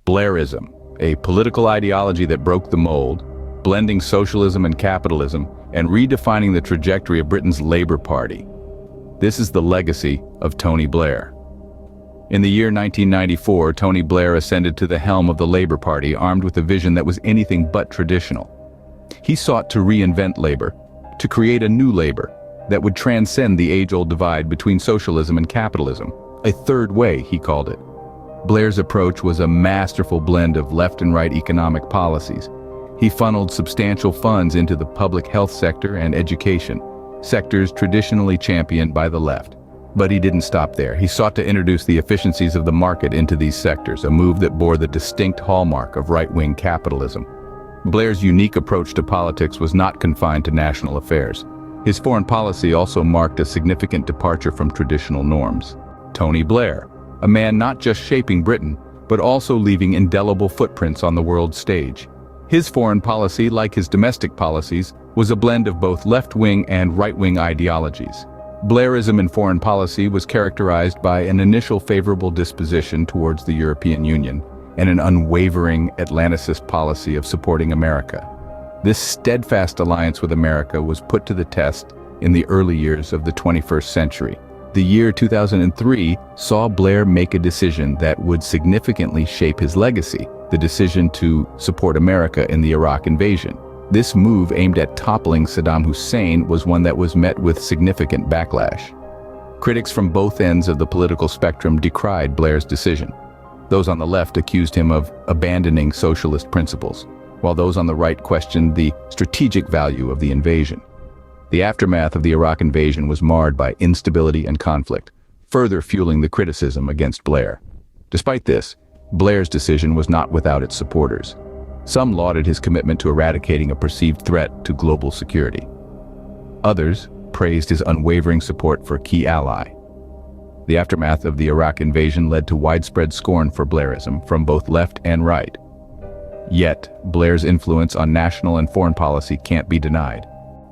Blairism, a political ideology that broke the mold, blending socialism and capitalism, and redefining the trajectory of Britain's Labour Party. This is the legacy of Tony Blair. In the year 1994, Tony Blair ascended to the helm of the Labour Party, armed with a vision that was anything but traditional. He sought to reinvent Labour, to create a new Labour that would transcend the age-old divide between socialism and capitalism. A third way, he called it. Blair's approach was a masterful blend of left and right economic policies. He funneled substantial funds into the public health sector and education, sectors traditionally championed by the left. But he didn't stop there. He sought to introduce the efficiencies of the market into these sectors, a move that bore the distinct hallmark of right-wing capitalism. Blair's unique approach to politics was not confined to national affairs. His foreign policy also marked a significant departure from traditional norms. Tony Blair, a man not just shaping Britain, but also leaving indelible footprints on the world stage. His foreign policy, like his domestic policies, was a blend of both left-wing and right-wing ideologies. Blairism in foreign policy was characterized by an initial favorable disposition towards the European Union and an unwavering Atlanticist policy of supporting America. This steadfast alliance with America was put to the test in the early years of the 21st century. The year 2003 saw Blair make a decision that would significantly shape his legacy, the decision to support America in the Iraq invasion. This move, aimed at toppling Saddam Hussein, was one that was met with significant backlash. Critics from both ends of the political spectrum decried Blair's decision. Those on the left accused him of abandoning socialist principles, while those on the right questioned the strategic value of the invasion. The aftermath of the Iraq invasion was marred by instability and conflict, further fueling the criticism against Blair. Despite this, Blair's decision was not without its supporters. Some lauded his commitment to eradicating a perceived threat to global security. Others praised his unwavering support for a key ally. The aftermath of the Iraq invasion led to widespread scorn for Blairism from both left and right. Yet, Blair's influence on national and foreign policy can't be denied.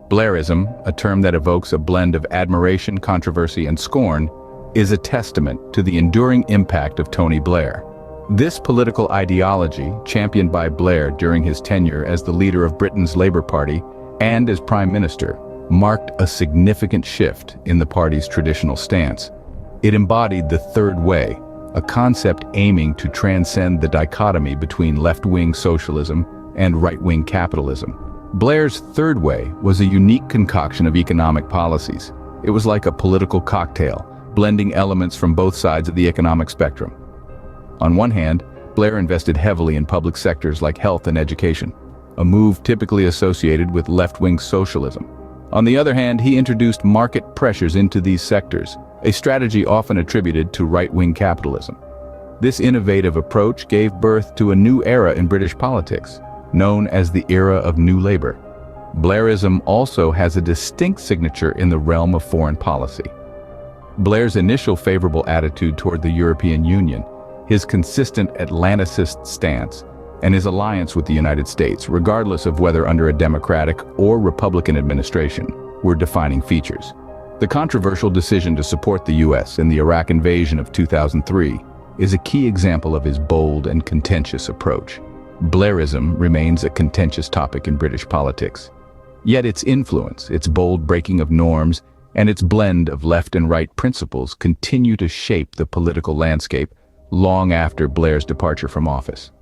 Blairism, a term that evokes a blend of admiration, controversy, and scorn, is a testament to the enduring impact of Tony Blair. This political ideology, championed by Blair during his tenure as the leader of Britain's Labour Party and as Prime Minister, marked a significant shift in the party's traditional stance. It embodied the third way, a concept aiming to transcend the dichotomy between left-wing socialism and right-wing capitalism. Blair's third way was a unique concoction of economic policies. It was like a political cocktail, blending elements from both sides of the economic spectrum. On one hand, Blair invested heavily in public sectors like health and education, a move typically associated with left-wing socialism. On the other hand, he introduced market pressures into these sectors, a strategy often attributed to right-wing capitalism. This innovative approach gave birth to a new era in British politics, known as the era of New Labour. Blairism also has a distinct signature in the realm of foreign policy. Blair's initial favorable attitude toward the European Union, his consistent Atlanticist stance, and his alliance with the United States, regardless of whether under a Democratic or Republican administration, were defining features. The controversial decision to support the US in the Iraq invasion of 2003 is a key example of his bold and contentious approach. Blairism remains a contentious topic in British politics. Yet its influence, its bold breaking of norms, and its blend of left and right principles continue to shape the political landscape long after Blair's departure from office.